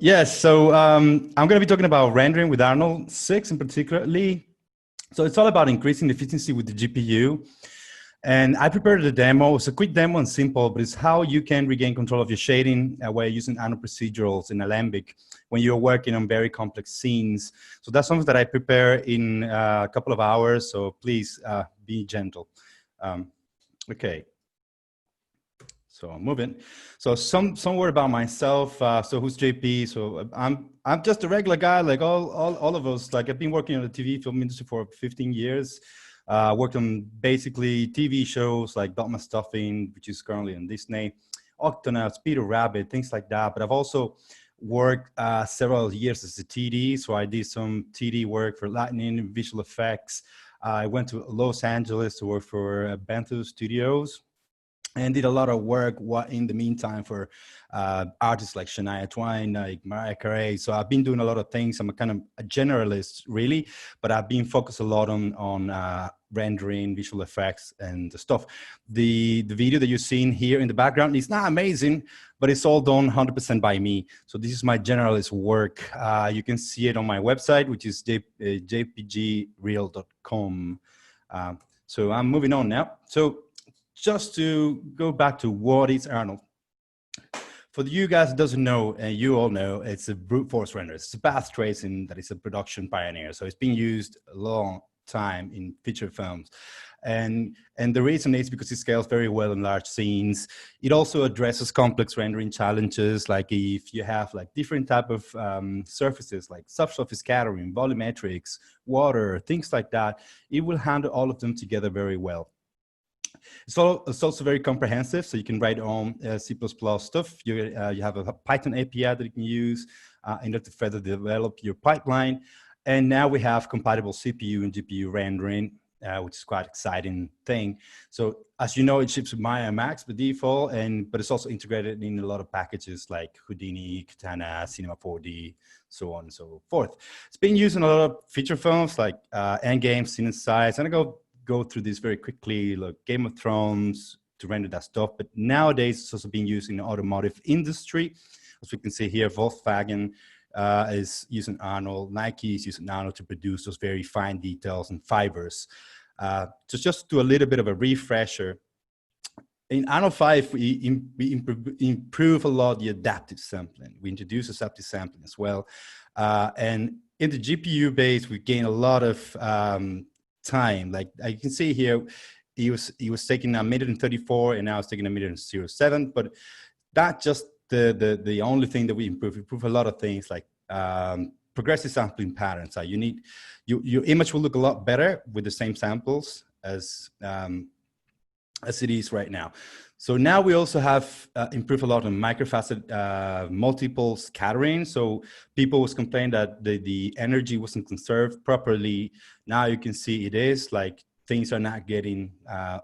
Yes, so I'm going to be talking about rendering with Arnold 6 in particularly. So it's all about increasing efficiency with the GPU. And I prepared a demo. It's a quick demo and simple, but it's how you can regain control of your shading while using Arnold procedurals in Alembic when you're working on very complex scenes. So that's something that I prepare in a couple of hours. So please be gentle. Okay. So I'm moving. So some word about myself. So who's JP? So I'm just a regular guy, like all of us. Like I've been working in the TV film industry for 15 years. Worked on basically TV shows like Dogma Stuffing, which is currently on Disney, Octonauts, Peter Rabbit, things like that. But I've also worked several years as a TD. So I did some TD work for Lightning, visual effects. I went to Los Angeles to work for Benthu Studios, and did a lot of work in the meantime for artists like Shania Twain, like Mariah Carey. So I've been doing a lot of things. I'm a kind of a generalist, really, but I've been focused a lot on rendering, visual effects, and the stuff. The video that you're seeing here in the background is not amazing, but it's all done 100% by me. So this is my generalist work. You can see it on my website, which is jpgreal.com. So I'm moving on now. So just to go back to what is Arnold. For you guys who doesn't know, and you all know, it's a brute force render. It's a path tracing that is a production pioneer. So it's been used a long time in feature films. And the reason is because it scales very well in large scenes. It also addresses complex rendering challenges, like if you have like different type of surfaces, like subsurface scattering, volumetrics, water, things like that. It will handle all of them together very well. It's also very comprehensive, so you can write on C++ stuff. You have a Python API that you can use in order to further develop your pipeline. And now we have compatible CPU and GPU rendering, which is quite exciting thing. So as you know, it ships with Maya and Max by default, but it's also integrated in a lot of packages like Houdini, Katana, Cinema 4D, so on and so forth. It's been used in a lot of feature films like Endgame, Cinesite, and I go through this very quickly, like Game of Thrones to render that stuff. But nowadays, it's also being used in the automotive industry. As we can see here, Volkswagen is using Arnold, Nike is using Arnold to produce those very fine details and fibers. So just to do a little bit of a refresher, in Arnold 5, we improve a lot the adaptive sampling. We introduce adaptive sampling as well. And in the GPU base, we gain a lot of time. Like you can see here, he was taking 1:34 and now it's taking 1:07. But that's just the only thing that we improve. We improve a lot of things like progressive sampling patterns. Your image will look a lot better with the same samples as it is right now. So now we also have improved a lot on microfacet multiple scattering. So people was complaining that the energy wasn't conserved properly. Now you can see it is, like things are not getting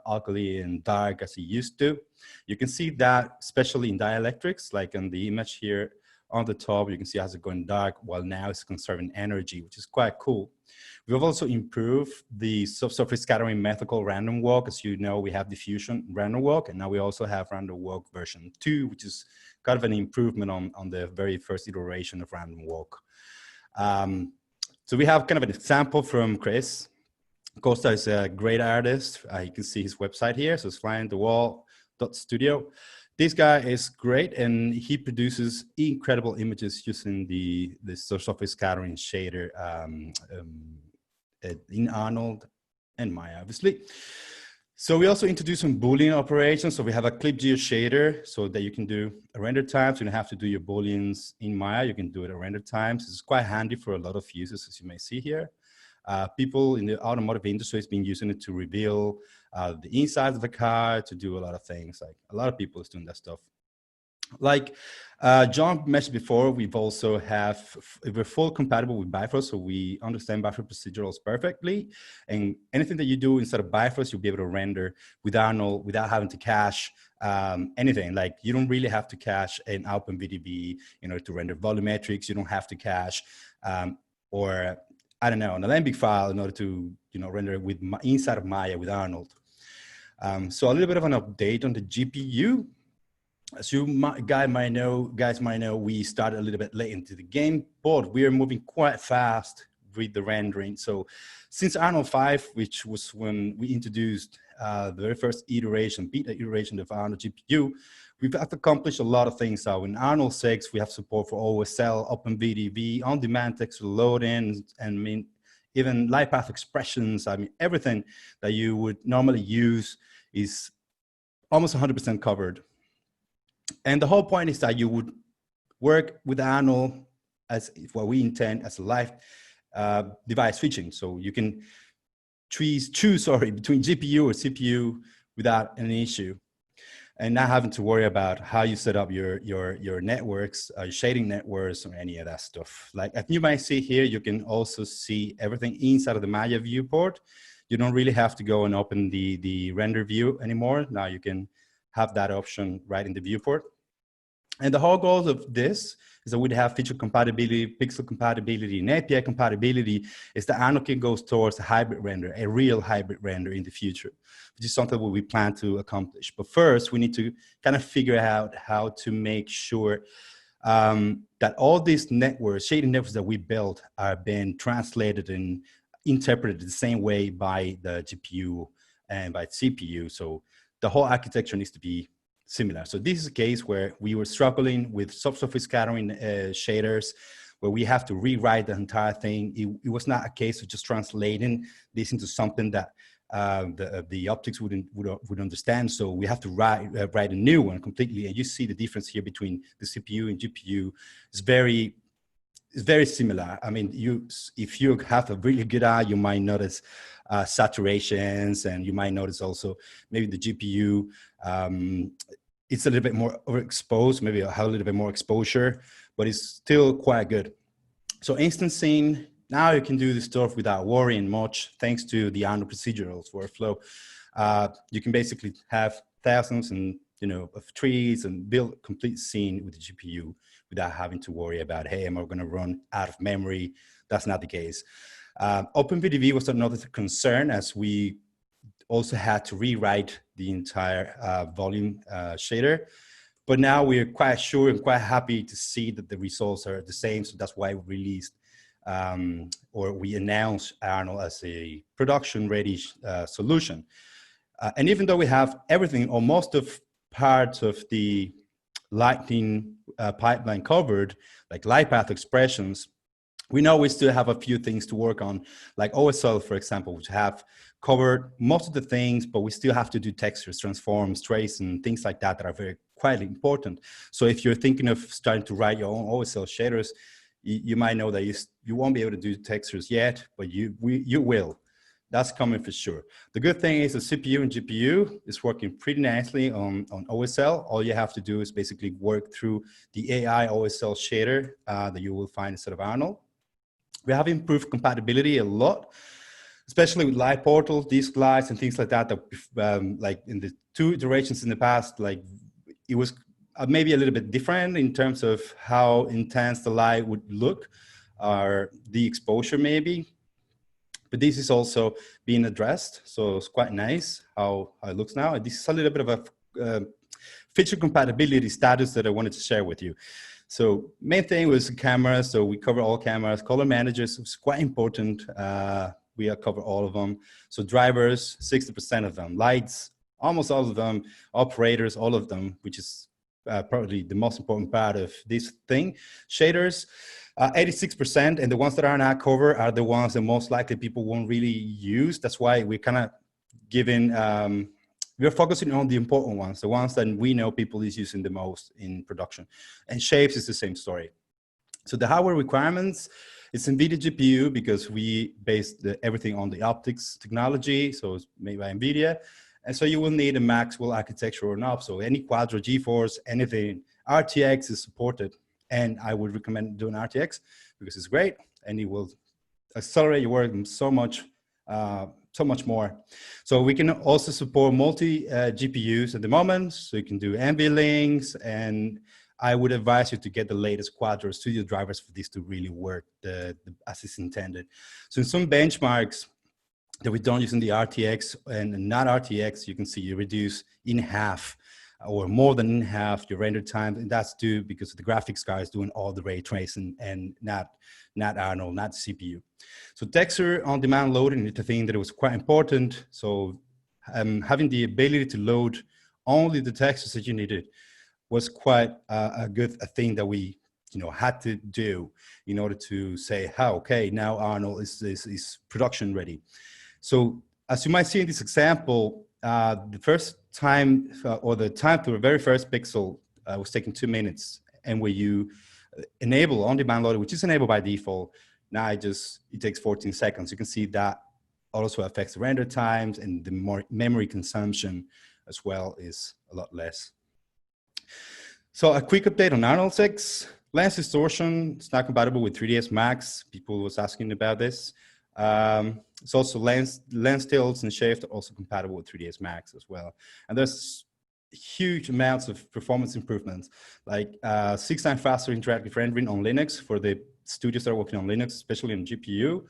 ugly and dark as it used to. You can see that especially in dielectrics, like on the image here on the top, you can see as it's going dark, while now it's conserving energy, which is quite cool. We've also improved the subsurface scattering method called Randomwalk. As you know, we have diffusion Randomwalk, and now we also have Randomwalk version 2, which is kind of an improvement on the very first iteration of Randomwalk. So we have kind of an example from Kris. Costa is a great artist. You can see his website here. So it's flyingthewall.studio. This guy is great, and he produces incredible images using the subsurface scattering shader in Arnold and Maya, obviously. So we also introduced some Boolean operations. So we have a clip geoshader so that you can do a render time. So you don't have to do your Booleans in Maya. You can do it at render times. It's quite handy for a lot of users, as you may see here. People in the automotive industry has been using it to reveal the inside of the car, to do a lot of things. Like a lot of people is doing that stuff. Like John mentioned before, we're full compatible with Bifrost, so we understand Bifrost procedurals perfectly. And anything that you do inside of Bifrost, you'll be able to render with Arnold without having to cache anything. Like you don't really have to cache an OpenVDB in order to render volumetrics. You don't have to cache or I don't know, an Alembic file in order to render it with inside of Maya with Arnold. So a little bit of an update on the GPU. As you guys might know, we started a little bit late into the game, but we are moving quite fast with the rendering. So since Arnold 5, which was when we introduced the very first iteration, beta iteration of Arnold GPU, we've accomplished a lot of things. So in Arnold 6, we have support for OSL, OpenVDB, on-demand texture loading, and even light path expressions. Everything that you would normally use is almost 100% covered. And the whole point is that you would work with Arnold as what we intend as a live device switching. So you can choose between GPU or CPU without any issue, and not having to worry about how you set up your networks, your shading networks, or any of that stuff. Like as you might see here, you can also see everything inside of the Maya viewport. You don't really have to go and open the render view anymore. Now you can have that option right in the viewport. And the whole goal of this is that we'd have feature compatibility, pixel compatibility, and API compatibility, is that Arnold can go towards a hybrid render, a real hybrid render in the future, which is something that we plan to accomplish. But first, we need to kind of figure out how to make sure that all these networks, shading networks that we built, are being translated and interpreted the same way by the GPU and by CPU. So the whole architecture needs to be similar. So this is a case where we were struggling with subsurface scattering shaders, where we have to rewrite the entire thing. It was not a case of just translating this into something that the optics would understand. So we have to write a new one completely. And you see the difference here between the CPU and GPU. It's very similar. I mean, if you have a really good eye, you might notice saturations, and you might notice also maybe the GPU, it's a little bit more overexposed, maybe have a little bit more exposure, but it's still quite good. So instancing, now you can do this stuff without worrying much, thanks to the Arnold Procedural workflow. You can basically have thousands of trees and build a complete scene with the GPU without having to worry about, hey, am I going to run out of memory? That's not the case. OpenVDB was another concern, as we also had to rewrite the entire volume shader. But now we're quite sure and quite happy to see that the results are the same. So that's why we released or we announced Arnold as a production-ready solution. And even though we have everything or most of parts of the Lightning pipeline covered, like light path expressions, we know we still have a few things to work on, like OSL, for example, which have covered most of the things, but we still have to do textures, transforms, trace, and things like that are very quite important. So if you're thinking of starting to write your own OSL shaders, you might know that you won't be able to do textures yet, but you will. That's coming for sure. The good thing is the CPU and GPU is working pretty nicely on OSL. All you have to do is basically work through the AI OSL shader that you will find instead of Arnold. We have improved compatibility a lot, especially with light portals, disk lights, and things like that. Like in the 2 iterations in the past, like it was maybe a little bit different in terms of how intense the light would look, or the exposure maybe. But this is also being addressed, so it's quite nice how it looks now. And this is a little bit of a feature compatibility status that I wanted to share with you. So main thing was cameras. So we cover all cameras. Color managers was quite important. We cover all of them. So drivers, 60% of them. Lights, almost all of them. Operators, all of them, which is probably the most important part of this thing. Shaders, 86%, and the ones that are not covered are the ones that most likely people won't really use. That's why we're kind of giving, we're focusing on the important ones, the ones that we know people is using the most in production. And shapes is the same story. So the hardware requirements, it's NVIDIA GPU because we based everything on the optics technology, so it's made by NVIDIA. And so you will need a Maxwell architecture or not. So any Quadro, GeForce, anything, RTX is supported. And I would recommend doing RTX because it's great and it will accelerate your work so much more. So we can also support multi GPUs at the moment. So you can do NVLinks, and I would advise you to get the latest Quadro Studio drivers for this to really work as it's intended. So in some benchmarks that we don't use in the RTX and not RTX, you can see you reduce in half or more than half your render time, and that's due because the graphics guy is doing all the ray tracing and not Arnold, not CPU. So texture on demand loading is the thing that was quite important. So having the ability to load only the textures that you needed was quite a good thing that we had to do in order to say, okay, now Arnold is production ready. So as you might see in this example, the first time or the time to the very first pixel was taking 2 minutes. And when you enable on-demand loading, which is enabled by default, now it takes 14 seconds. You can see that also affects the render times, and the more memory consumption as well is a lot less. So a quick update on Arnold 6. Lens distortion, it's not compatible with 3ds Max. People was asking about this. It's also lens tilts and shapes are also compatible with 3ds Max as well. And there's huge amounts of performance improvements, like 6 times faster interactive rendering on Linux for the studios that are working on Linux, especially on GPU.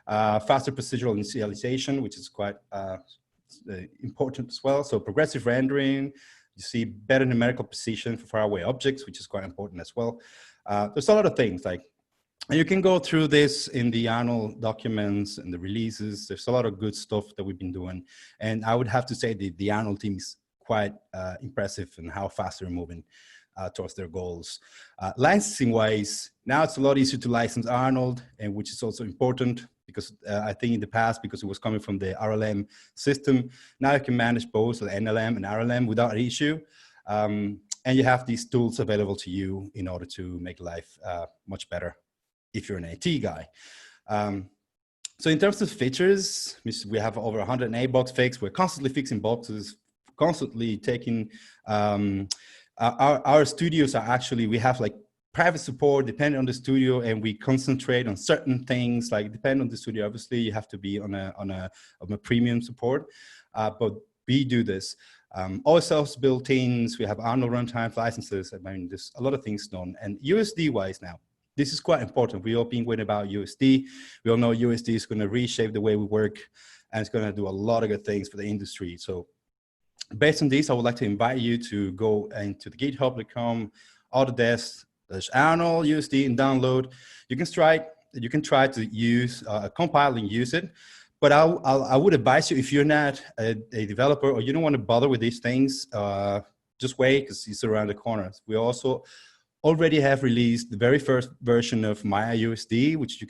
Faster procedural initialization, which is quite important as well. So progressive rendering, you see better numerical precision for faraway objects, which is quite important as well. There's a lot of things like, and you can go through this in the Arnold documents and the releases. There's a lot of good stuff that we've been doing. And I would have to say the Arnold team is quite impressive in how fast they're moving towards their goals. Licensing wise, now it's a lot easier to license Arnold, and which is also important because I think in the past, because it was coming from the RLM system, now you can manage both the NLM and RLM without an issue. And you have these tools available to you in order to make life much better if you're an AT guy. So in terms of features, we have over 108 box fix. We're constantly fixing boxes, constantly taking, our studios are actually, we have like private support depending on the studio, and we concentrate on certain things, like depending on the studio. Obviously you have to be on a premium support, but we do this. All self-built-ins, we have Arnold runtime licenses. I mean, there's a lot of things done. And USD-wise now, this is quite important. We've all been waiting about USD. We all know USD is going to reshape the way we work, and it's going to do a lot of good things for the industry. So based on this, I would like to invite you to go into the github.com, Autodesk/Arnold USD, and download. You can try to use compile and use it. But I would advise you, if you're not a developer or you don't want to bother with these things, just wait, because it's around the corner. We also already have released the very first version of Maya USD, which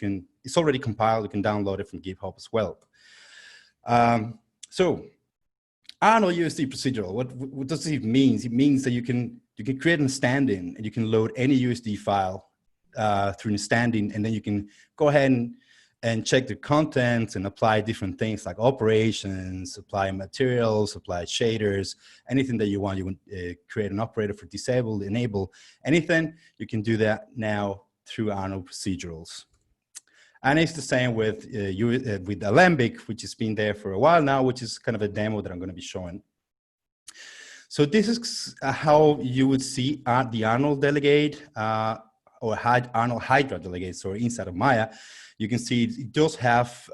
it's already compiled. You can download it from GitHub as well. So Arnold USD procedural, what does it mean? It means that you can create a stand-in, and you can load any USD file through the stand-in, and then you can go ahead and check the contents and apply different things like operations, apply materials, apply shaders, anything that you want. You want to create an operator for disable, enable, anything. You can do that now through Arnold procedurals. And it's the same with Alembic, which has been there for a while now, which is kind of a demo that I'm going to be showing. So this is how you would see the Arnold Delegate or Arnold Hydra Delegate, so inside of Maya. You can see it does have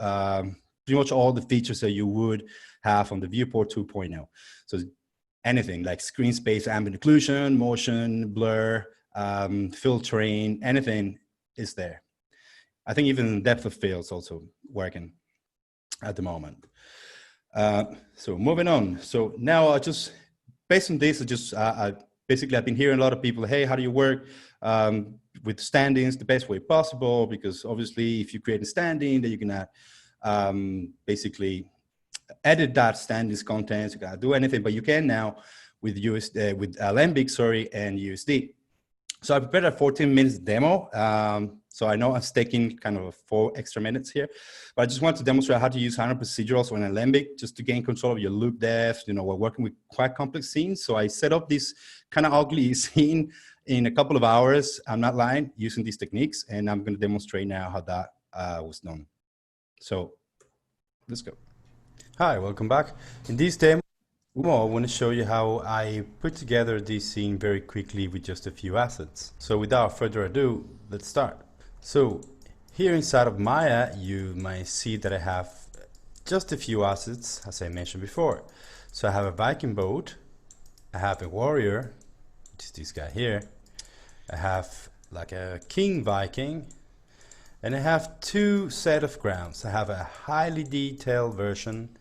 pretty much all the features that you would have on the Viewport 2.0. So anything like screen space, ambient occlusion, motion, blur, filtering, anything is there. I think even depth of field is also working at the moment. So moving on. So now I just, based on this, basically I've been hearing a lot of people, hey, how do you work with stand-ins the best way possible? Because obviously if you create a stand-in, then you can basically edit that stand-in's contents, you can do anything, but you can now with Alembic, and USD. So I prepared a 14 minutes demo. So I know I'm taking kind of 4 extra minutes here, but I just want to demonstrate how to use Arnold procedurals on Alembic just to gain control of your loop depth. You know, we're working with quite complex scenes. So I set up this kind of ugly scene in a couple of hours. I'm not lying, using these techniques, and I'm going to demonstrate now how that was done. So let's go. Hi, welcome back. In this demo, I want to show you how I put together this scene very quickly with just a few assets. So without further ado, let's start. So here inside of Maya, you might see that I have just a few assets, as I mentioned before. So I have a Viking boat, I have a warrior, which is this guy here. I have like a king Viking, and I have two set of grounds. I have a highly detailed version,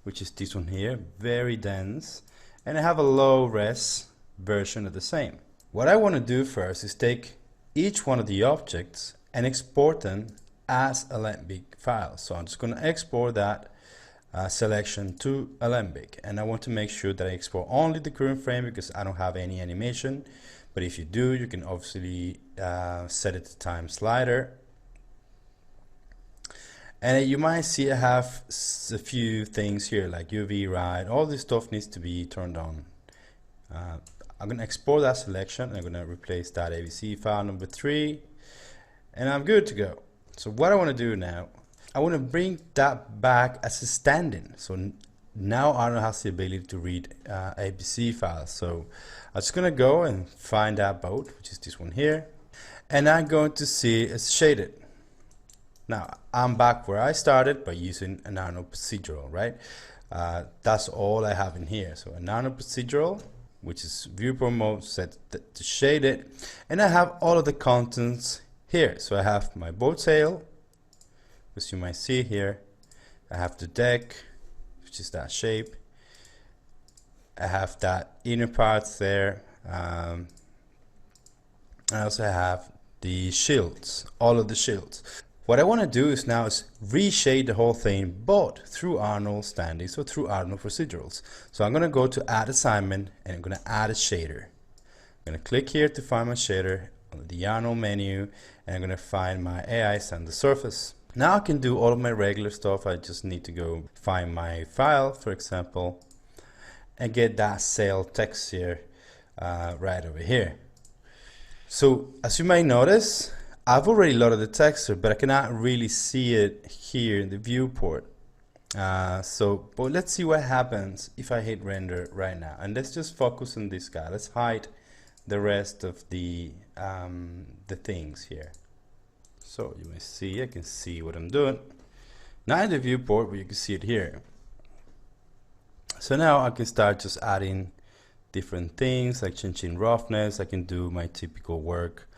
which is this one here, very dense, and I have a low res version of the same. What I want to do first is take each one of the objects and export them as Alembic files. So I'm just going to export that selection to Alembic, and I want to make sure that I export only the current frame because I don't have any animation. But if you do, you can obviously set it to time slider. And you might see I have a few things here like UV, right? All this stuff needs to be turned on. I'm going to export that selection. I'm going to replace that ABC file number 3, and I'm good to go. So what I want to do now, I want to bring that back as a stand-in. So now Arnold has the ability to read ABC files. So I'm just going to go and find that boat, which is this one here, and I'm going to see it's shaded. Now I'm back where I started by using an Arnold Procedural, right? That's all I have in here. So an Arnold Procedural, which is viewport mode set to shade it, and I have all of the contents here. So I have my boat sail, as you might see here. I have the deck, which is that shape. I have that inner parts there. I also have the shields, all of the shields. What I want to do is now is reshade the whole thing, but through Arnold standing, so through Arnold Procedurals. So I'm going to go to add assignment, and I'm going to add a shader. I'm going to click here to find my shader on the Arnold menu, and I'm going to find my AI standard surface. Now I can do all of my regular stuff. I just need to go find my file, for example, and get that sail text here right over here. So as you might notice, I've already loaded the texture, but I cannot really see it here in the viewport. But let's see what happens if I hit render right now. And let's just focus on this guy. Let's hide the rest of the things here. So you may see, I can see what I'm doing. Not in the viewport, but you can see it here. So now I can start just adding different things, like changing roughness. I can do my typical work.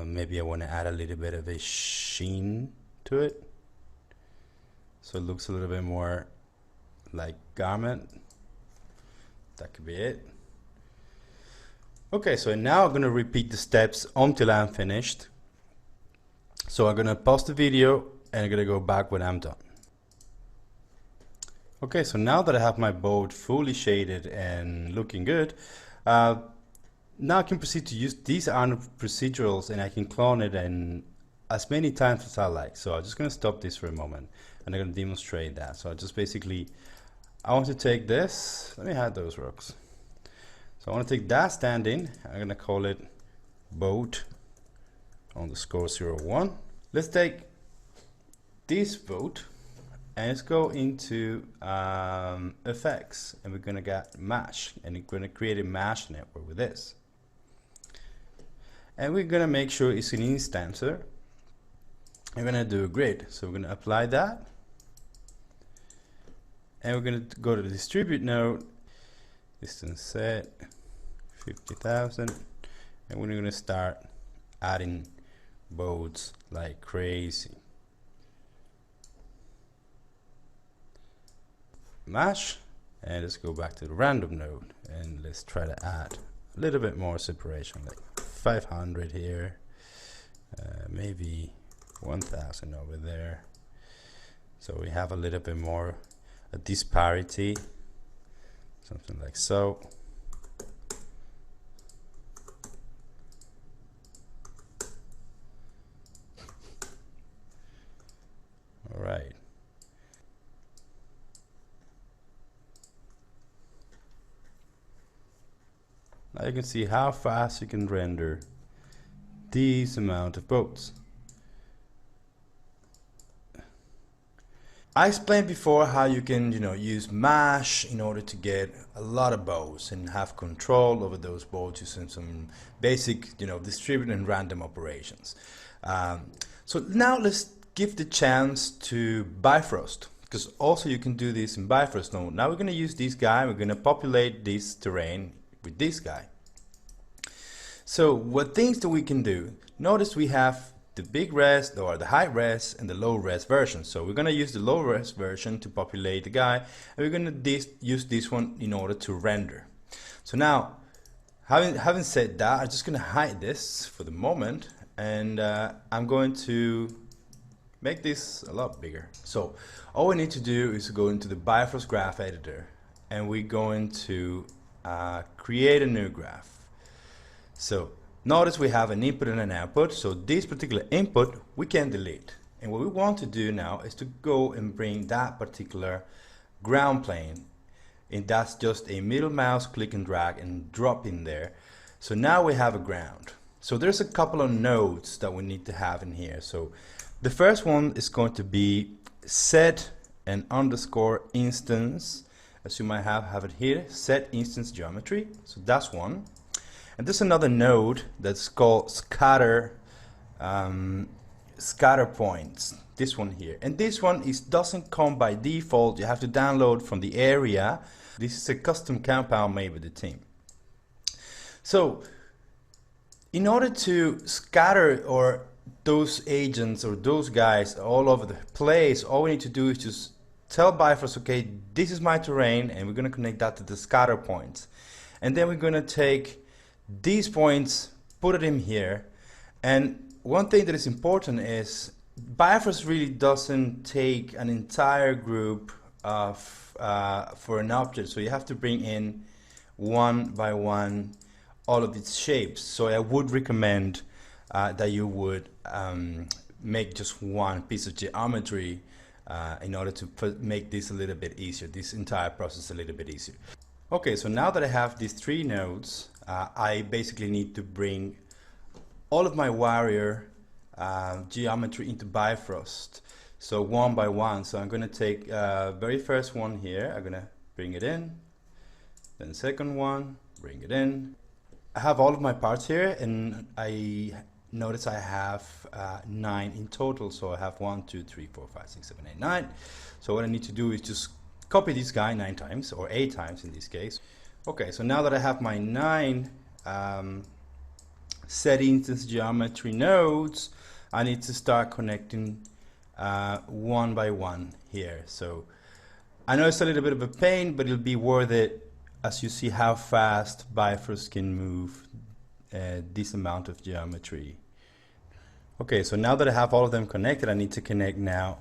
Maybe I want to add a little bit of a sheen to it, so it looks a little bit more like garment. That could be it. Okay, so now I'm going to repeat the steps until I'm finished. So I'm going to pause the video and I'm going to go back when I'm done. Okay, so now that I have my boat fully shaded and looking good, now I can proceed to use these Arnold Procedurals, and I can clone it in as many times as I like. So I'm just going to stop this for a moment, and I'm going to demonstrate that. So I just basically, I want to take this, let me hide those rocks. So I want to take that stand-in, I'm going to call it boat underscore 01. Let's take this boat, and let's go into effects, and we're going to get mesh, and we're going to create a mesh network with this. And we're going to make sure it's an instancer. We're going to do a grid. So we're going to apply that. And we're going to go to the distribute node, distance set, 50,000. And we're going to start adding boats like crazy. Mesh. And let's go back to the random node. And let's try to add a little bit more separation, like 500 here, maybe 1000 over there. So we have a little bit more a disparity, something like so. All right. Now you can see how fast you can render these amount of boats. I explained before how you can, use mesh in order to get a lot of boats and have control over those boats using some basic, distributed and random operations. So now let's give the chance to Bifrost because also you can do this in Bifrost node. Now we're going to use this guy. We're going to populate this terrain with this guy. So what things that we can do? Notice we have the big res or the high res and the low res version. So we're going to use the low res version to populate the guy, and we're going to use this one in order to render. So now, having said that, I'm just going to hide this for the moment, and I'm going to make this a lot bigger. So all we need to do is to go into the Bifrost graph editor, and we're going to create a new graph. So notice we have an input and an output. So this particular input we can delete, and what we want to do now is to go and bring that particular ground plane, and that's just a middle mouse click and drag and drop in there. So now we have a ground. So there's a couple of nodes that we need to have in here. So the first one is going to be set and underscore instance, as you might have it here, set instance geometry. So that's one. And there's another node that's called scatter points. This one here, and this one doesn't come by default. You have to download from the area. This is a custom compound made with the team. So in order to scatter or those agents or those guys all over the place, all we need to do is just tell Bifrost, okay, this is my terrain, and we're going to connect that to the scatter points, and then we're going to take these points, put it in here. And one thing that is important is Bifrost really doesn't take an entire group of for an object, so you have to bring in one by one all of its shapes. So I would recommend that you would make just one piece of geometry in order to make this a little bit easier, this entire process a little bit easier. Okay, so now that I have these three nodes, I basically need to bring all of my warrior geometry into Bifrost. So one by one. So I'm going to take very first one here. I'm going to bring it in. Then the second one, bring it in. I have all of my parts here, and I notice I have 9 in total. So I have 1, 2, 3, 4, 5, 6, 7, 8, 9. So what I need to do is just copy this guy 9 times, or 8 times in this case. Okay, so now that I have my 9 set instance geometry nodes, I need to start connecting one by one here. So I know it's a little bit of a pain, but it'll be worth it as you see how fast Bifrost can move this amount of geometry. Okay, so now that I have all of them connected, I need to connect now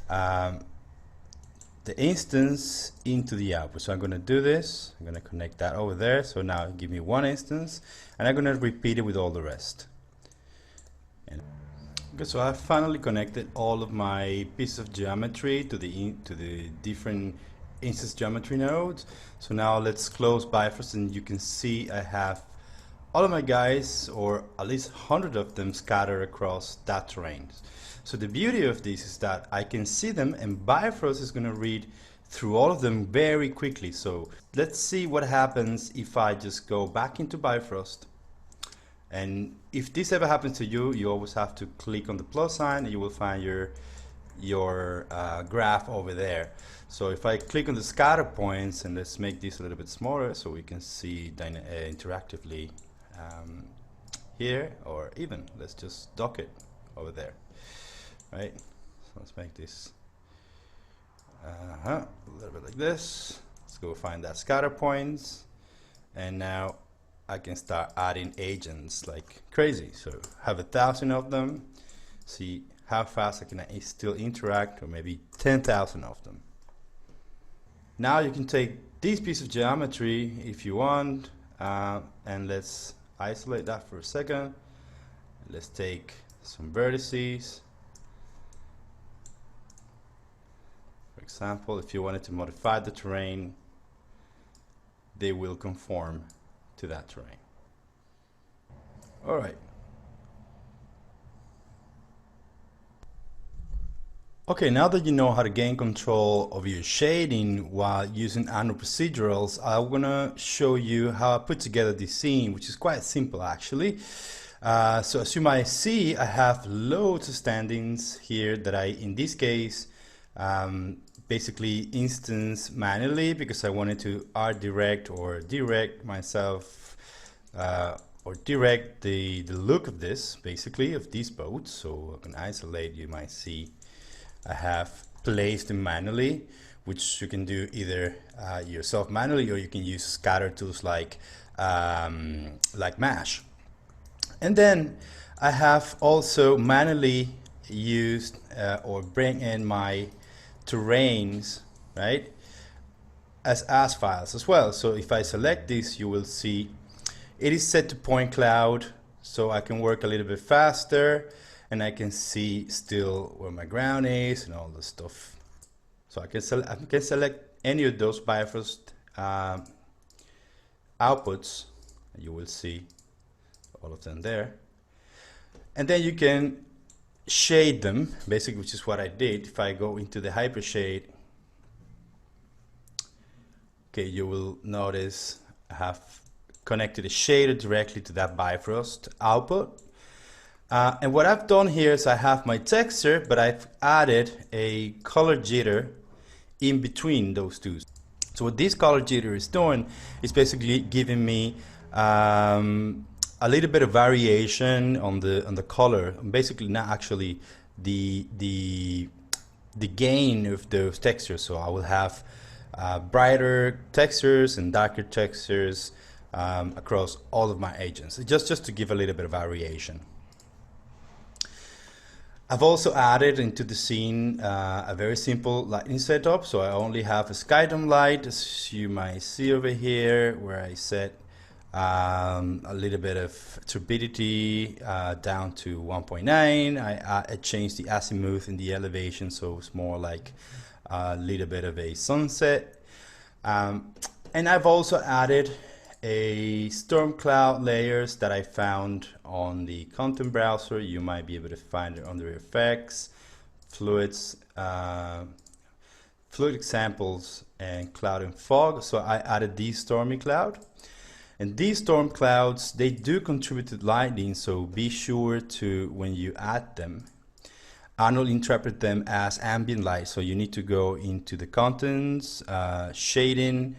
the instance into the output. So I'm going to do this. I'm going to connect that over there. So now give me one instance, and I'm going to repeat it with all the rest. And okay, so I've finally connected all of my pieces of geometry to the different instance geometry nodes. So now let's close Bifrost, and you can see I have all of my guys, or at least 100 of them, scattered across that terrain. So the beauty of this is that I can see them, and Bifrost is going to read through all of them very quickly. So let's see what happens if I just go back into Bifrost. And if this ever happens to you, you always have to click on the plus sign, and you will find your graph over there. So if I click on the scatter points, and let's make this a little bit smaller so we can see interactively here, or even let's just dock it over there. Right, so let's make this a little bit like this. Let's go find that scatter points, and now I can start adding agents like crazy. So have 1,000 of them. See how fast I can still interact, or maybe 10,000 of them. Now you can take this piece of geometry if you want, and let's isolate that for a second. Let's take some vertices. For example, if you wanted to modify the terrain, they will conform to that terrain. All right. Okay, now that you know how to gain control of your shading while using Arnold procedurals, I'm gonna show you how I put together this scene, which is quite simple actually. So as you might see, I have loads of standings here that I, in this case, basically instance manually because I wanted to direct or direct myself or direct the look of this, basically, of these boats. So I can isolate, you might see I have placed them manually, which you can do either yourself manually, or you can use scatter tools like Mesh. And then I have also manually used or bring in my terrains, right, as files as well. So if I select this, you will see it is set to point cloud, so I can work a little bit faster and I can see still where my ground is and all the stuff. So I can select any of those Bifrost outputs, and you will see all of them there. And then you can shade them, basically, which is what I did. If I go into the hyper shade, okay, you will notice I have connected a shader directly to that Bifrost output. And what I've done here is I have my texture, but I've added a color jitter in between those two. So what this color jitter is doing is basically giving me a little bit of variation on the color, basically not actually the gain of those textures. So I will have brighter textures and darker textures across all of my agents, just to give a little bit of variation. I've also added into the scene a very simple lighting setup. So I only have a skydome light, as you might see over here, where I set a little bit of turbidity down to 1.9. I changed the azimuth in the elevation, so it's more like a little bit of a sunset. And I've also added a storm cloud layers that I found on the content browser. You might be able to find it under effects, fluids, fluid examples, and cloud and fog. So I added these stormy cloud. And these storm clouds, they do contribute to lighting, so be sure to, when you add them, Arnold interpret them as ambient light. So you need to go into the contents, shading,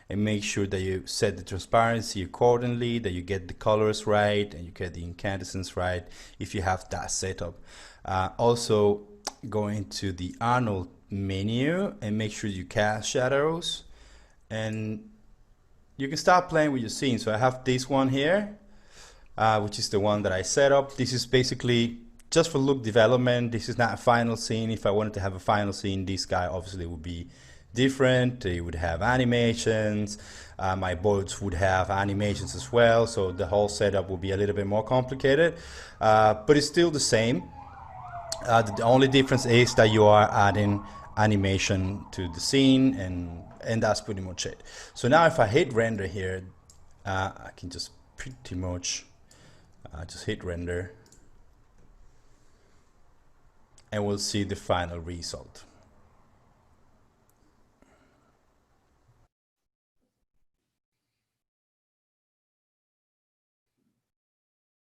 and make sure that you set the transparency accordingly, that you get the colors right, and you get the incandescence right if you have that setup. Also, go into the Arnold menu and make sure you cast shadows, and you can start playing with your scene. So I have this one here, which is the one that I set up. This is basically just for look development. This is not a final scene. If I wanted to have a final scene, this guy obviously would be different. It would have animations. My boards would have animations as well, so the whole setup will be a little bit more complicated, but it's still the same. The only difference is that you are adding animation to the scene, and that's pretty much it. So now if I hit render here, I can just pretty much just hit render, and we'll see the final result.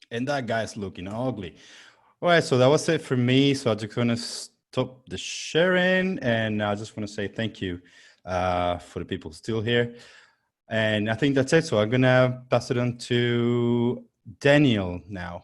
And that guy's looking ugly. All right, so that was it for me. So I'm just going to stop the sharing, and I just want to say thank you for the people still here. And I think that's it. So I'm going to pass it on to Daniel now.